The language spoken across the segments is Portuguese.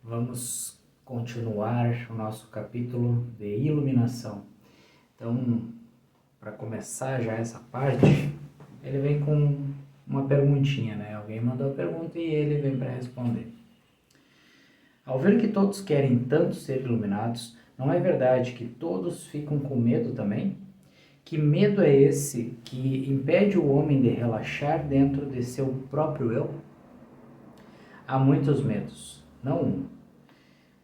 Vamos continuar o nosso capítulo de iluminação. Então, para começar já essa parte, ele vem com uma perguntinha, né? Alguém mandou a pergunta e ele vem para responder. Ao ver que todos querem tanto ser iluminados, não é verdade que todos ficam com medo também? Que medo é esse que impede o homem de relaxar dentro de seu próprio eu? Há muitos medos, não um.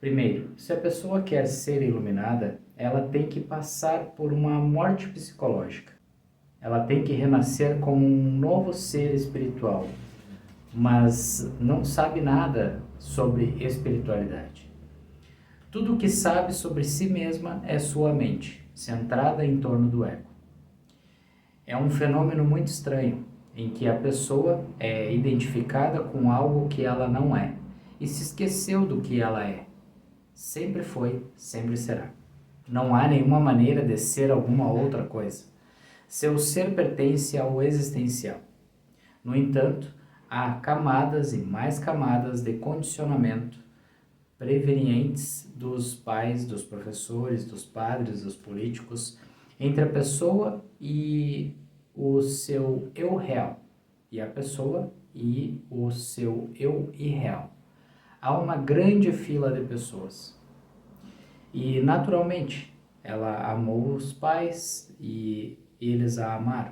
Primeiro, se a pessoa quer ser iluminada, ela tem que passar por uma morte psicológica. Ela tem que renascer como um novo ser espiritual, mas não sabe nada sobre espiritualidade. Tudo o que sabe sobre si mesma é sua mente, centrada em torno do ego. É um fenômeno muito estranho, em que a pessoa é identificada com algo que ela não é e se esqueceu do que ela é. Sempre foi, sempre será. Não há nenhuma maneira de ser alguma outra coisa. Seu ser pertence ao existencial. No entanto, há camadas e mais camadas de condicionamento prevenientes dos pais, dos professores, dos padres, dos políticos, entre a pessoa e o seu eu real, e a pessoa e o seu eu irreal. Há uma grande fila de pessoas. E, naturalmente, ela amou os pais e eles a amaram.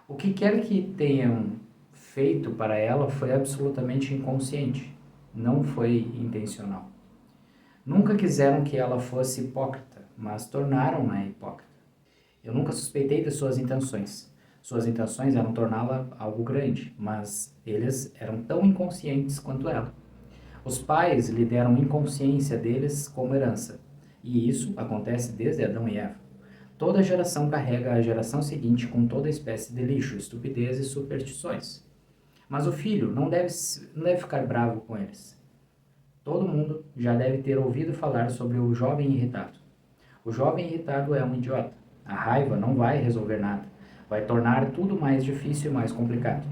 O que quer que tenham feito para ela foi absolutamente inconsciente, não foi intencional. Nunca quiseram que ela fosse hipócrita, mas tornaram-na hipócrita. Eu nunca suspeitei de suas intenções. Suas intenções eram torná-la algo grande, mas eles eram tão inconscientes quanto ela. Os pais lhe deram inconsciência deles como herança, e isso acontece desde Adão e Eva. Toda geração carrega a geração seguinte com toda espécie de lixo, estupidez e superstições. Mas o filho não deve ficar bravo com eles. Todo mundo já deve ter ouvido falar sobre o jovem irritado. O jovem irritado é um idiota. A raiva não vai resolver nada. Vai tornar tudo mais difícil e mais complicado.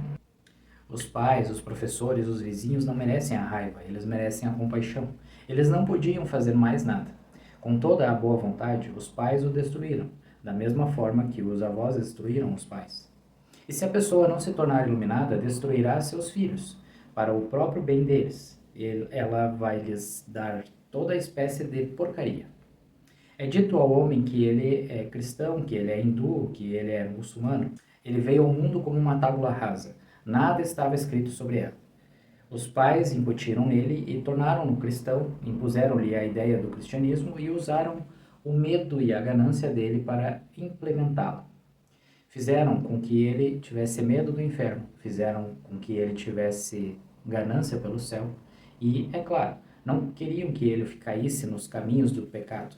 Os pais, os professores, os vizinhos não merecem a raiva, eles merecem a compaixão. Eles não podiam fazer mais nada. Com toda a boa vontade, os pais o destruíram, da mesma forma que os avós destruíram os pais. E se a pessoa não se tornar iluminada, destruirá seus filhos, para o próprio bem deles. Ela vai lhes dar toda espécie de porcaria. É dito ao homem que ele é cristão, que ele é hindu, que ele é muçulmano. Ele veio ao mundo como uma tábula rasa. Nada estava escrito sobre ela. Os pais incutiram nele e tornaram-no cristão, impuseram-lhe a ideia do cristianismo e usaram o medo e a ganância dele para implementá-lo. Fizeram com que ele tivesse medo do inferno, fizeram com que ele tivesse ganância pelo céu e, é claro, não queriam que ele caísse nos caminhos do pecado,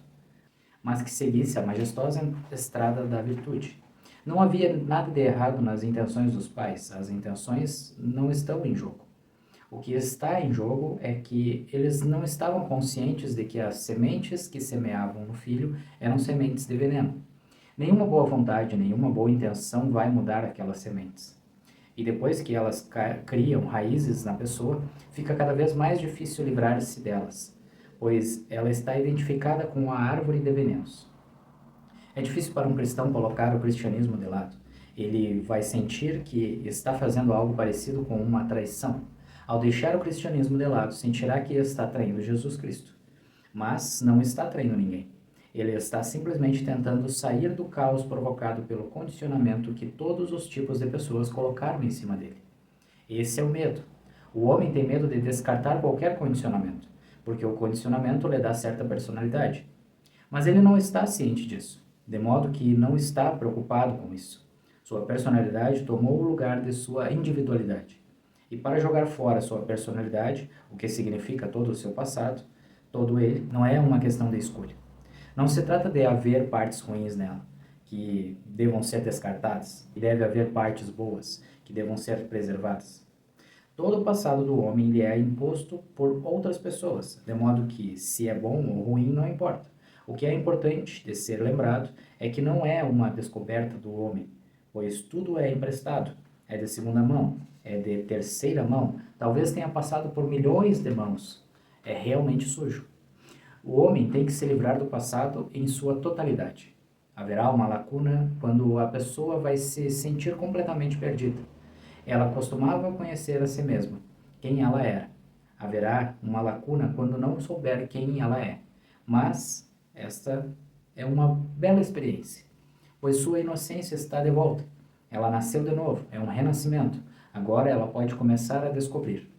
mas que seguisse a majestosa estrada da virtude. Não havia nada de errado nas intenções dos pais, as intenções não estão em jogo. O que está em jogo é que eles não estavam conscientes de que as sementes que semeavam no filho eram sementes de veneno. Nenhuma boa vontade, nenhuma boa intenção vai mudar aquelas sementes. E depois que elas criam raízes na pessoa, fica cada vez mais difícil livrar-se delas, pois ela está identificada com a árvore de venenos. É difícil para um cristão colocar o cristianismo de lado. Ele vai sentir que está fazendo algo parecido com uma traição. Ao deixar o cristianismo de lado, sentirá que está traindo Jesus Cristo. Mas não está traindo ninguém. Ele está simplesmente tentando sair do caos provocado pelo condicionamento que todos os tipos de pessoas colocaram em cima dele. Esse é o medo. O homem tem medo de descartar qualquer condicionamento, porque o condicionamento lhe dá certa personalidade. Mas ele não está ciente disso, de modo que não está preocupado com isso. Sua personalidade tomou o lugar de sua individualidade. E para jogar fora sua personalidade, o que significa todo o seu passado, todo ele, não é uma questão de escolha. Não se trata de haver partes ruins nela, que devam ser descartadas, e deve haver partes boas, que devam ser preservadas. Todo o passado do homem lhe é imposto por outras pessoas, de modo que, se é bom ou ruim, não importa. O que é importante de ser lembrado é que não é uma descoberta do homem, pois tudo é emprestado, é de segunda mão, é de terceira mão, talvez tenha passado por milhões de mãos. É realmente sujo. O homem tem que se livrar do passado em sua totalidade. Haverá uma lacuna quando a pessoa vai se sentir completamente perdida. Ela costumava conhecer a si mesma, quem ela era. Haverá uma lacuna quando não souber quem ela é. Mas esta é uma bela experiência, pois sua inocência está de volta. Ela nasceu de novo, é um renascimento. Agora ela pode começar a descobrir.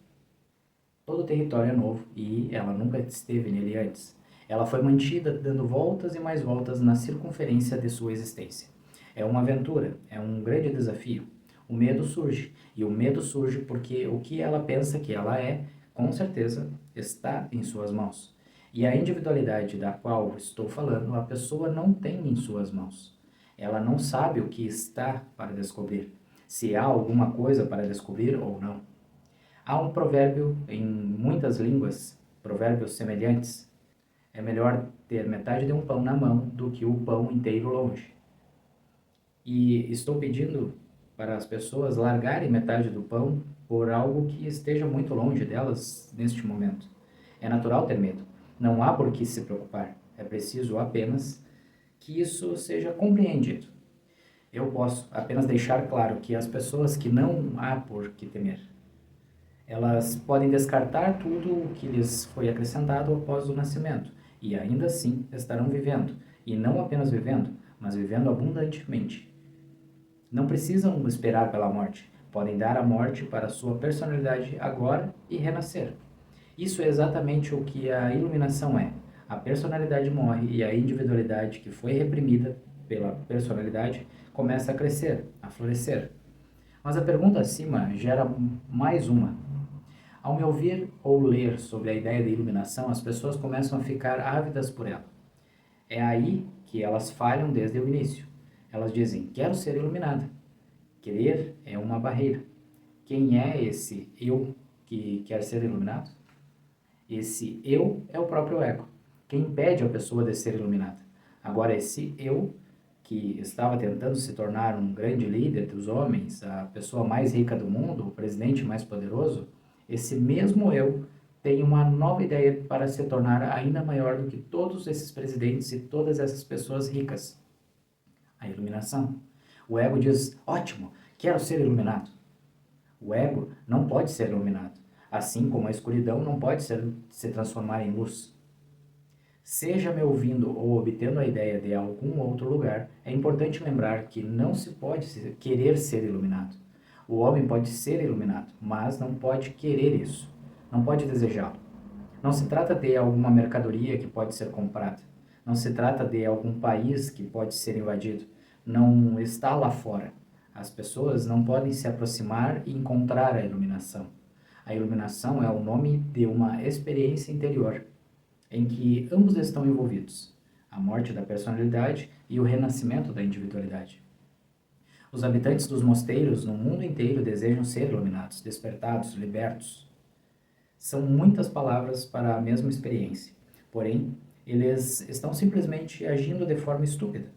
Todo o território é novo e ela nunca esteve nele antes. Ela foi mantida dando voltas e mais voltas na circunferência de sua existência. É uma aventura, é um grande desafio. O medo surge, e o medo surge porque o que ela pensa que ela é, com certeza, está em suas mãos. E a individualidade da qual estou falando, a pessoa não tem em suas mãos. Ela não sabe o que está para descobrir, se há alguma coisa para descobrir ou não. Há um provérbio em muitas línguas, provérbios semelhantes. É melhor ter metade de um pão na mão do que o pão inteiro longe. E estou pedindo para as pessoas largarem metade do pão por algo que esteja muito longe delas neste momento. É natural ter medo. Não há por que se preocupar. É preciso apenas que isso seja compreendido. Eu posso apenas deixar claro que as pessoas que não há por que temer, elas podem descartar tudo o que lhes foi acrescentado após o nascimento, e ainda assim estarão vivendo, e não apenas vivendo, mas vivendo abundantemente. Não precisam esperar pela morte, podem dar a morte para sua personalidade agora e renascer. Isso é exatamente o que a iluminação é. A personalidade morre e a individualidade que foi reprimida pela personalidade começa a crescer, a florescer. Mas a pergunta acima gera mais uma. Ao me ouvir ou ler sobre a ideia de iluminação, as pessoas começam a ficar ávidas por ela. É aí que elas falham desde o início. Elas dizem, quero ser iluminada. Querer é uma barreira. Quem é esse eu que quer ser iluminado? Esse eu é o próprio ego, que impede a pessoa de ser iluminada. Agora, esse eu, que estava tentando se tornar um grande líder dos homens, a pessoa mais rica do mundo, o presidente mais poderoso, esse mesmo eu tem uma nova ideia para se tornar ainda maior do que todos esses presidentes e todas essas pessoas ricas. A iluminação. O ego diz, ótimo, quero ser iluminado. O ego não pode ser iluminado, assim como a escuridão não pode se transformar em luz. Seja me ouvindo ou obtendo a ideia de algum outro lugar, é importante lembrar que não se pode querer ser iluminado. O homem pode ser iluminado, mas não pode querer isso, não pode desejá-lo. Não se trata de alguma mercadoria que pode ser comprada, não se trata de algum país que pode ser invadido, não está lá fora. As pessoas não podem se aproximar e encontrar a iluminação. A iluminação é o nome de uma experiência interior, em que ambos estão envolvidos, a morte da personalidade e o renascimento da individualidade. Os habitantes dos mosteiros no mundo inteiro desejam ser iluminados, despertados, libertos. São muitas palavras para a mesma experiência, porém, eles estão simplesmente agindo de forma estúpida.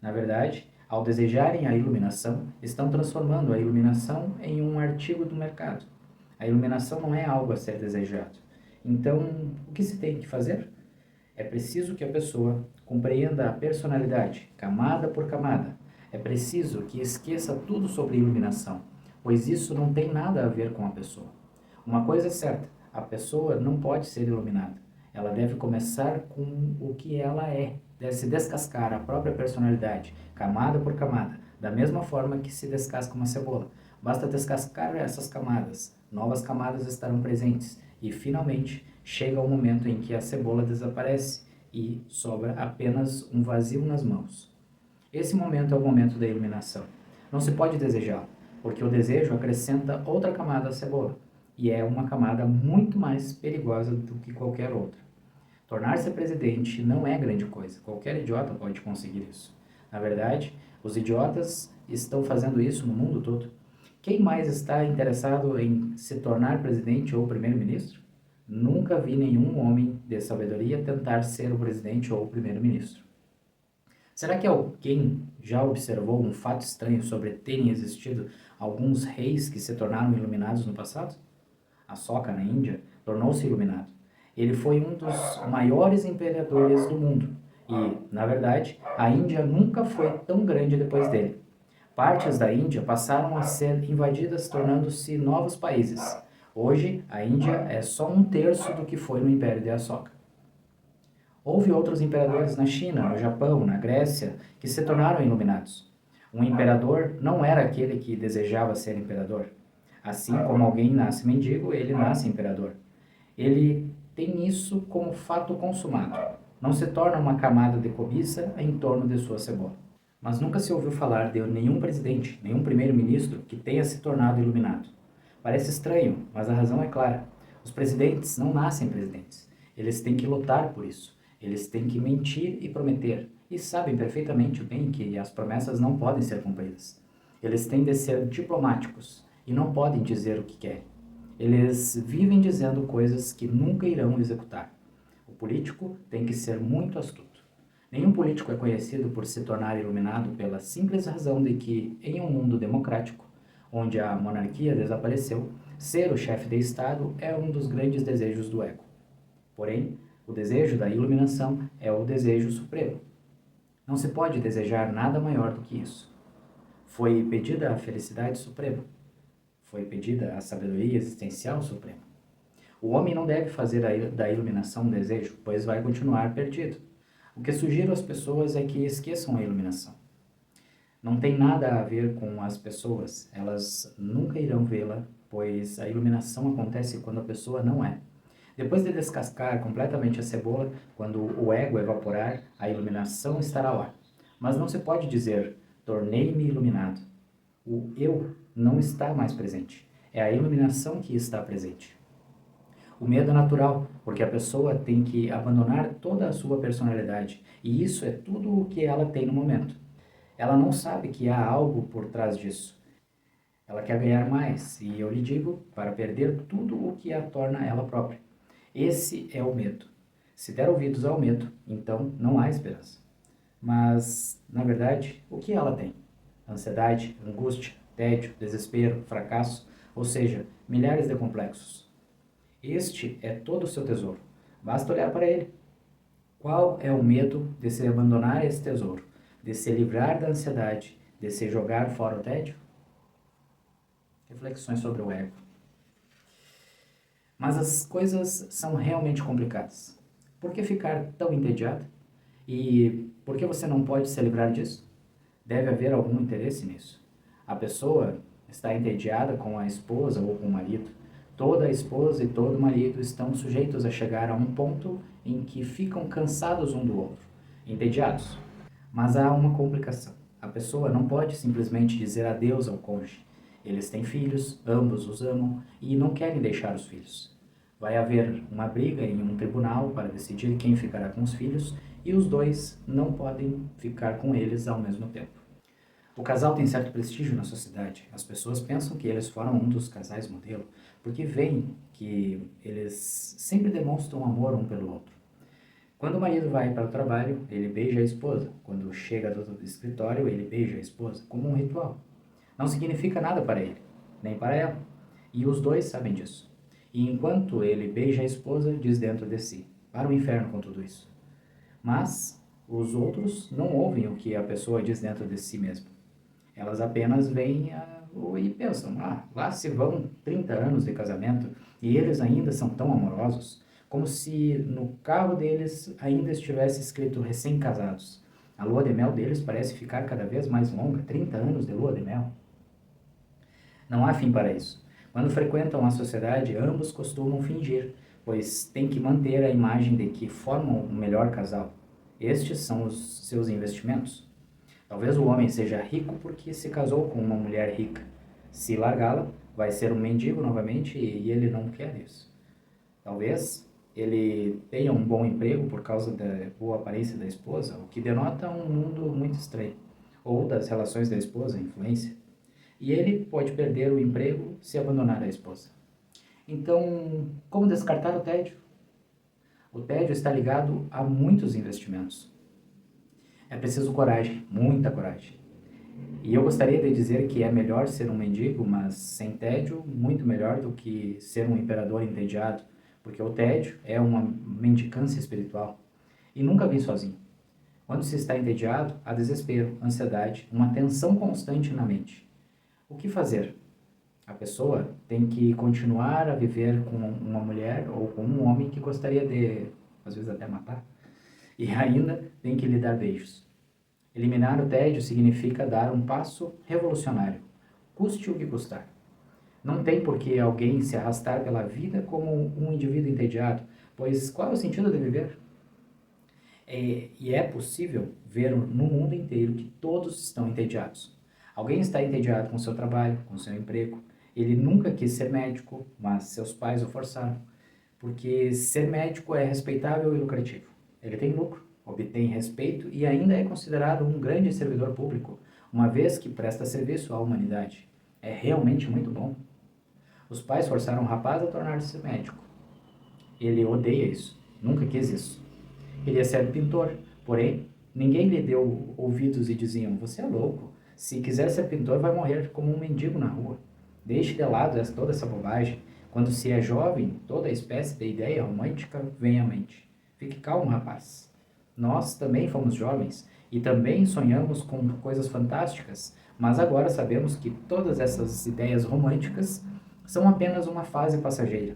Na verdade, ao desejarem a iluminação, estão transformando a iluminação em um artigo do mercado. A iluminação não é algo a ser desejado. Então, o que se tem que fazer? É preciso que a pessoa compreenda a personalidade, camada por camada. É preciso que esqueça tudo sobre iluminação, pois isso não tem nada a ver com a pessoa. Uma coisa é certa, a pessoa não pode ser iluminada. Ela deve começar com o que ela é, deve se descascar a própria personalidade, camada por camada, da mesma forma que se descasca uma cebola. Basta descascar essas camadas, novas camadas estarão presentes e, finalmente, chega o momento em que a cebola desaparece e sobra apenas um vazio nas mãos. Esse momento é o momento da iluminação. Não se pode desejá-lo, porque o desejo acrescenta outra camada à cebola, e é uma camada muito mais perigosa do que qualquer outra. Tornar-se presidente não é grande coisa, qualquer idiota pode conseguir isso. Na verdade, os idiotas estão fazendo isso no mundo todo. Quem mais está interessado em se tornar presidente ou primeiro-ministro? Nunca vi nenhum homem de sabedoria tentar ser o presidente ou o primeiro-ministro. Será que alguém já observou um fato estranho sobre terem existido alguns reis que se tornaram iluminados no passado? Ashoka, na Índia, tornou-se iluminado. Ele foi um dos maiores imperadores do mundo e, na verdade, a Índia nunca foi tão grande depois dele. Partes da Índia passaram a ser invadidas, tornando-se novos países. Hoje, a Índia é só um terço do que foi no Império de Ashoka. Houve outros imperadores na China, no Japão, na Grécia, que se tornaram iluminados. Um imperador não era aquele que desejava ser imperador. Assim como alguém nasce mendigo, ele nasce imperador. Ele tem isso como fato consumado. Não se torna uma camada de cobiça em torno de sua cebola. Mas nunca se ouviu falar de nenhum presidente, nenhum primeiro-ministro que tenha se tornado iluminado. Parece estranho, mas a razão é clara. Os presidentes não nascem presidentes. Eles têm que lutar por isso. Eles têm que mentir e prometer. E sabem perfeitamente bem que as promessas não podem ser cumpridas. Eles têm de ser diplomáticos e não podem dizer o que querem. Eles vivem dizendo coisas que nunca irão executar. O político tem que ser muito astuto. Nenhum político é conhecido por se tornar iluminado pela simples razão de que, em um mundo democrático, onde a monarquia desapareceu, ser o chefe de Estado é um dos grandes desejos do ego. Porém, o desejo da iluminação é o desejo supremo. Não se pode desejar nada maior do que isso. Foi pedida a felicidade suprema. Foi pedida a sabedoria existencial suprema. O homem não deve fazer da iluminação um desejo, pois vai continuar perdido. O que sugiro às pessoas é que esqueçam a iluminação. Não tem nada a ver com as pessoas, elas nunca irão vê-la, pois a iluminação acontece quando a pessoa não é. Depois de descascar completamente a cebola, quando o ego evaporar, a iluminação estará lá. Mas não se pode dizer, tornei-me iluminado. O eu não está mais presente. É a iluminação que está presente. O medo é natural, porque a pessoa tem que abandonar toda a sua personalidade, e isso é tudo o que ela tem no momento. Ela não sabe que há algo por trás disso. Ela quer ganhar mais, e eu lhe digo, para perder tudo o que a torna ela própria. Esse é o medo. Se der ouvidos ao medo, então não há esperança. Mas, na verdade, o que ela tem? Ansiedade, angústia, tédio, desespero, fracasso, ou seja, milhares de complexos. Este é todo o seu tesouro. Basta olhar para ele. Qual é o medo de se abandonar esse tesouro, de se livrar da ansiedade, de se jogar fora o tédio? Reflexões sobre o ego. Mas as coisas são realmente complicadas. Por que ficar tão entediado? E por que você não pode se livrar disso? Deve haver algum interesse nisso. A pessoa está entediada com a esposa ou com o marido. Toda esposa e todo marido estão sujeitos a chegar a um ponto em que ficam cansados um do outro, entediados. Mas há uma complicação. A pessoa não pode simplesmente dizer adeus ao cônjuge. Eles têm filhos, ambos os amam e não querem deixar os filhos. Vai haver uma briga em um tribunal para decidir quem ficará com os filhos e os dois não podem ficar com eles ao mesmo tempo. O casal tem certo prestígio na sociedade. As pessoas pensam que eles foram um dos casais modelo, porque veem que eles sempre demonstram amor um pelo outro. Quando o marido vai para o trabalho, ele beija a esposa. Quando chega do escritório, ele beija a esposa, como um ritual. Não significa nada para ele, nem para ela. E os dois sabem disso. E enquanto ele beija a esposa, diz dentro de si, para o inferno com tudo isso. Mas os outros não ouvem o que a pessoa diz dentro de si mesma. Elas apenas veem e pensam, lá se vão 30 anos de casamento e eles ainda são tão amorosos, como se no carro deles ainda estivesse escrito recém-casados. A lua de mel deles parece ficar cada vez mais longa, 30 anos de lua de mel. Não há fim para isso. Quando frequentam a sociedade, ambos costumam fingir, pois têm que manter a imagem de que formam um melhor casal. Estes são os seus investimentos. Talvez o homem seja rico porque se casou com uma mulher rica. Se largá-la, vai ser um mendigo novamente e ele não quer isso. Talvez ele tenha um bom emprego por causa da boa aparência da esposa, o que denota um mundo muito estranho, ou das relações da esposa, influência. E ele pode perder o emprego se abandonar a esposa. Então, como descartar o tédio? O tédio está ligado a muitos investimentos. É preciso coragem, muita coragem. E eu gostaria de dizer que é melhor ser um mendigo, mas sem tédio, muito melhor do que ser um imperador entediado, porque o tédio é uma mendicância espiritual e nunca vem sozinho. Quando se está entediado, há desespero, ansiedade, uma tensão constante na mente. O que fazer? A pessoa tem que continuar a viver com uma mulher ou com um homem que gostaria de, às vezes até matar, e ainda tem que lhe dar beijos. Eliminar o tédio significa dar um passo revolucionário, custe o que custar. Não tem por que alguém se arrastar pela vida como um indivíduo entediado, pois qual é o sentido de viver? E é possível ver no mundo inteiro que todos estão entediados. Alguém está entediado com seu trabalho, com seu emprego. Ele nunca quis ser médico, mas seus pais o forçaram, porque ser médico é respeitável e lucrativo. Ele tem lucro, obtém respeito e ainda é considerado um grande servidor público, uma vez que presta serviço à humanidade. É realmente muito bom. Os pais forçaram o rapaz a tornar-se médico. Ele odeia isso, nunca quis isso. Queria ser pintor, porém, ninguém lhe deu ouvidos e diziam: você é louco, se quiser ser pintor vai morrer como um mendigo na rua. Deixe de lado toda essa bobagem. Quando se é jovem, toda espécie de ideia romântica vem à mente. Fique calmo, rapaz. Nós também fomos jovens e também sonhamos com coisas fantásticas, mas agora sabemos que todas essas ideias românticas são apenas uma fase passageira.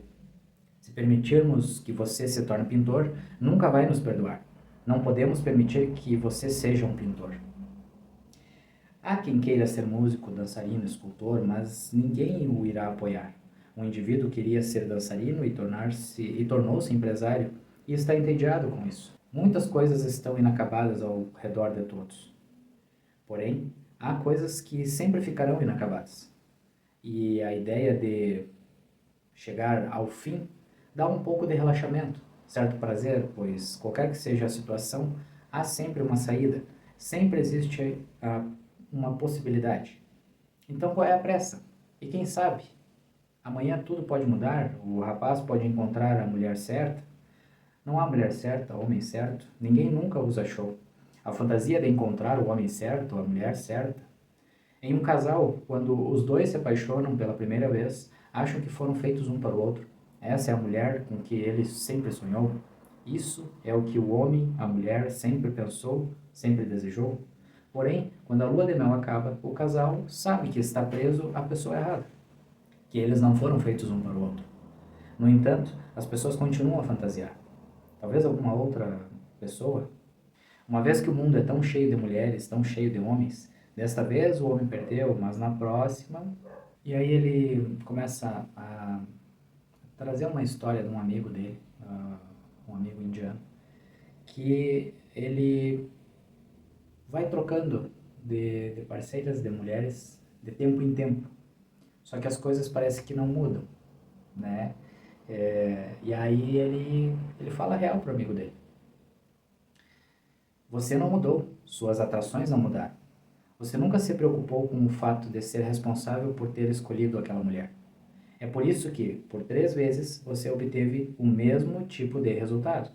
Se permitirmos que você se torne pintor, nunca vai nos perdoar. Não podemos permitir que você seja um pintor. Há quem queira ser músico, dançarino, escultor, mas ninguém o irá apoiar. Um indivíduo queria ser dançarino e tornou-se empresário e está entediado com isso. Muitas coisas estão inacabadas ao redor de todos. Porém, há coisas que sempre ficarão inacabadas. E a ideia de chegar ao fim dá um pouco de relaxamento, certo prazer, pois qualquer que seja a situação, há sempre uma saída, sempre existe uma possibilidade. Então qual é a pressa? E quem sabe? Amanhã tudo pode mudar, o rapaz pode encontrar a mulher certa. Não há mulher certa, homem certo, ninguém nunca os achou. A fantasia de encontrar o homem certo, a mulher certa. Em um casal, quando os dois se apaixonam pela primeira vez, acham que foram feitos um para o outro. Essa é a mulher com que ele sempre sonhou. Isso é o que o homem, a mulher, sempre pensou, sempre desejou. Porém, quando a lua de mel acaba, o casal sabe que está preso à pessoa errada, que eles não foram feitos um para o outro. No entanto, as pessoas continuam a fantasiar. Talvez alguma outra pessoa. Uma vez que o mundo é tão cheio de mulheres, tão cheio de homens, desta vez o homem perdeu, mas na próxima... E aí ele começa a trazer uma história de um amigo dele, um amigo indiano, que ele vai trocando de parceiras, de mulheres, de tempo em tempo. Só que as coisas parecem que não mudam, né? E aí ele fala a real pro amigo dele. Você não mudou, suas atrações não mudaram. Você nunca se preocupou com o fato de ser responsável por ter escolhido aquela mulher. É por isso que, por 3 vezes, você obteve o mesmo tipo de resultado.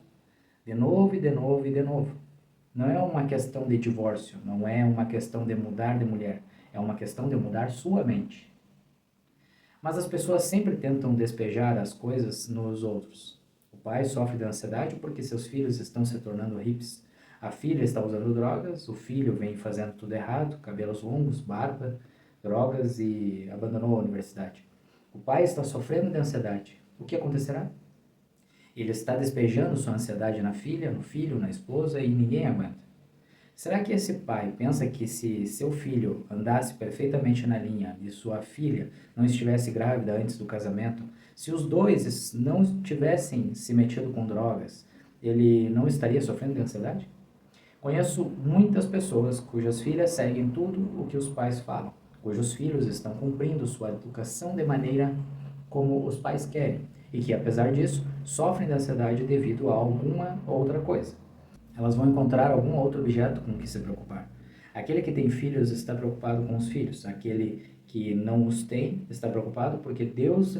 De novo e de novo e de novo. Não é uma questão de divórcio, não é uma questão de mudar de mulher, é uma questão de mudar sua mente. Mas as pessoas sempre tentam despejar as coisas nos outros. O pai sofre de ansiedade porque seus filhos estão se tornando hippies. A filha está usando drogas, o filho vem fazendo tudo errado, cabelos longos, barba, drogas e abandonou a universidade. O pai está sofrendo de ansiedade. O que acontecerá? Ele está despejando sua ansiedade na filha, no filho, na esposa e ninguém aguenta. Será que esse pai pensa que se seu filho andasse perfeitamente na linha e sua filha não estivesse grávida antes do casamento, se os dois não tivessem se metido com drogas, ele não estaria sofrendo de ansiedade? Conheço muitas pessoas cujas filhas seguem tudo o que os pais falam, cujos filhos estão cumprindo sua educação de maneira como os pais querem e que, apesar disso, sofrem de ansiedade devido a alguma outra coisa. Elas vão encontrar algum outro objeto com que se preocupar. Aquele que tem filhos está preocupado com os filhos. Aquele que não os tem está preocupado porque Deus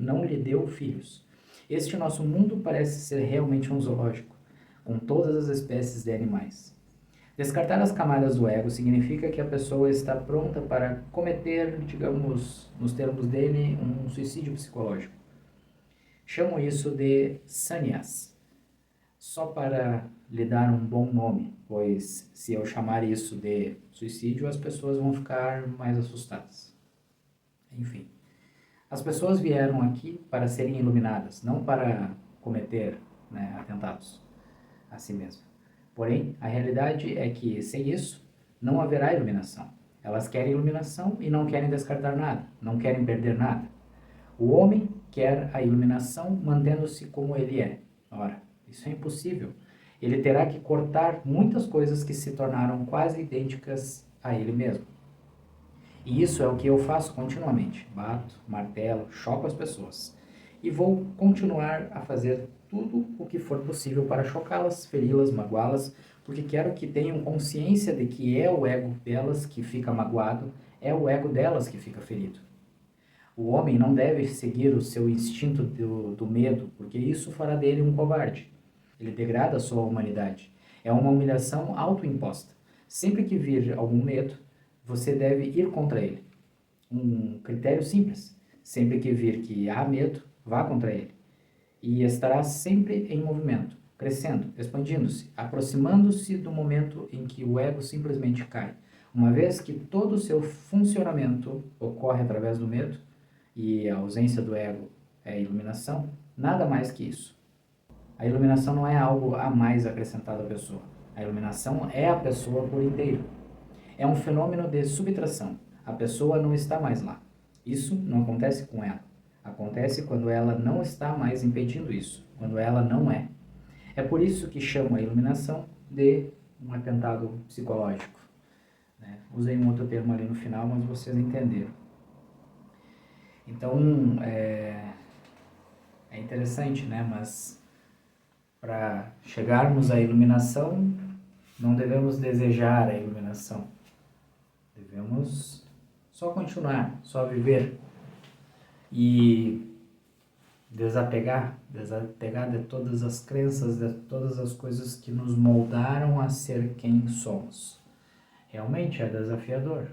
não lhe deu filhos. Este nosso mundo parece ser realmente um zoológico, com todas as espécies de animais. Descartar as camadas do ego significa que a pessoa está pronta para cometer, digamos, nos termos dele, um suicídio psicológico. Chamo isso de sannyas, só para lhe dar um bom nome, pois se eu chamar isso de suicídio, as pessoas vão ficar mais assustadas. Enfim, as pessoas vieram aqui para serem iluminadas, não para cometer, né, atentados a si mesmas. Porém, a realidade é que, sem isso, não haverá iluminação. Elas querem iluminação e não querem descartar nada, não querem perder nada. O homem quer a iluminação mantendo-se como ele é. Ora, isso é impossível. Ele terá que cortar muitas coisas que se tornaram quase idênticas a ele mesmo. E isso é o que eu faço continuamente. Bato, martelo, choco as pessoas. E vou continuar a fazer tudo o que for possível para chocá-las, feri-las, magoá-las, porque quero que tenham consciência de que é o ego delas que fica magoado, é o ego delas que fica ferido. O homem não deve seguir o seu instinto do medo, porque isso fará dele um covarde. Ele degrada a sua humanidade. É uma humilhação autoimposta. Sempre que vir algum medo, você deve ir contra ele. Um critério simples. Sempre que vir que há medo, vá contra ele. E estará sempre em movimento, crescendo, expandindo-se, aproximando-se do momento em que o ego simplesmente cai. Uma vez que todo o seu funcionamento ocorre através do medo, e a ausência do ego é a iluminação, nada mais que isso. A iluminação não é algo a mais acrescentado à pessoa. A iluminação é a pessoa por inteiro. É um fenômeno de subtração. A pessoa não está mais lá. Isso não acontece com ela. Acontece quando ela não está mais impedindo isso, quando ela não é. É por isso que chamo a iluminação de um atentado psicológico. Usei um outro termo ali no final, mas vocês entenderam. Então, é interessante, né? Mas para chegarmos à iluminação, não devemos desejar a iluminação. Devemos só continuar, só viver e desapegar de todas as crenças, de todas as coisas que nos moldaram a ser quem somos. Realmente é desafiador,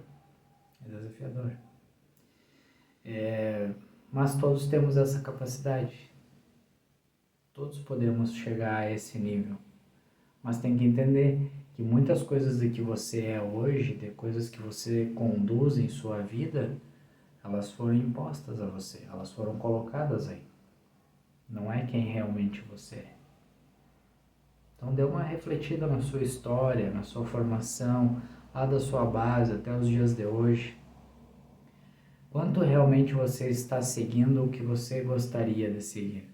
mas todos temos essa capacidade. Todos podemos chegar a esse nível, mas tem que entender que muitas coisas de que você é hoje, de coisas que você conduz em sua vida, elas foram impostas a você, elas foram colocadas aí. Não é quem realmente você é. Então dê uma refletida na sua história, na sua formação, lá da sua base até os dias de hoje. Quanto realmente você está seguindo o que você gostaria de seguir?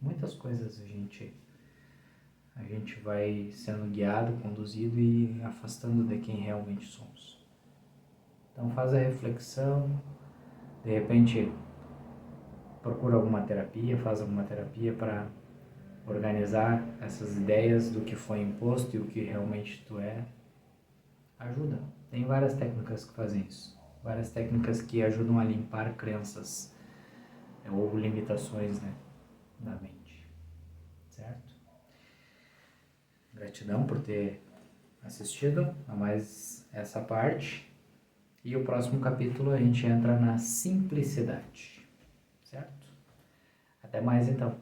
Muitas coisas a gente vai sendo guiado, conduzido e afastando de quem realmente somos. Então faz a reflexão, de repente procura alguma terapia, faz alguma terapia para organizar essas ideias do que foi imposto e o que realmente tu é. Ajuda. Tem várias técnicas que fazem isso. Várias técnicas que ajudam a limpar crenças ou limitações, né, da mente. Certo? Gratidão por ter assistido a mais essa parte. E o próximo capítulo a gente entra na simplicidade. Certo? Até mais então.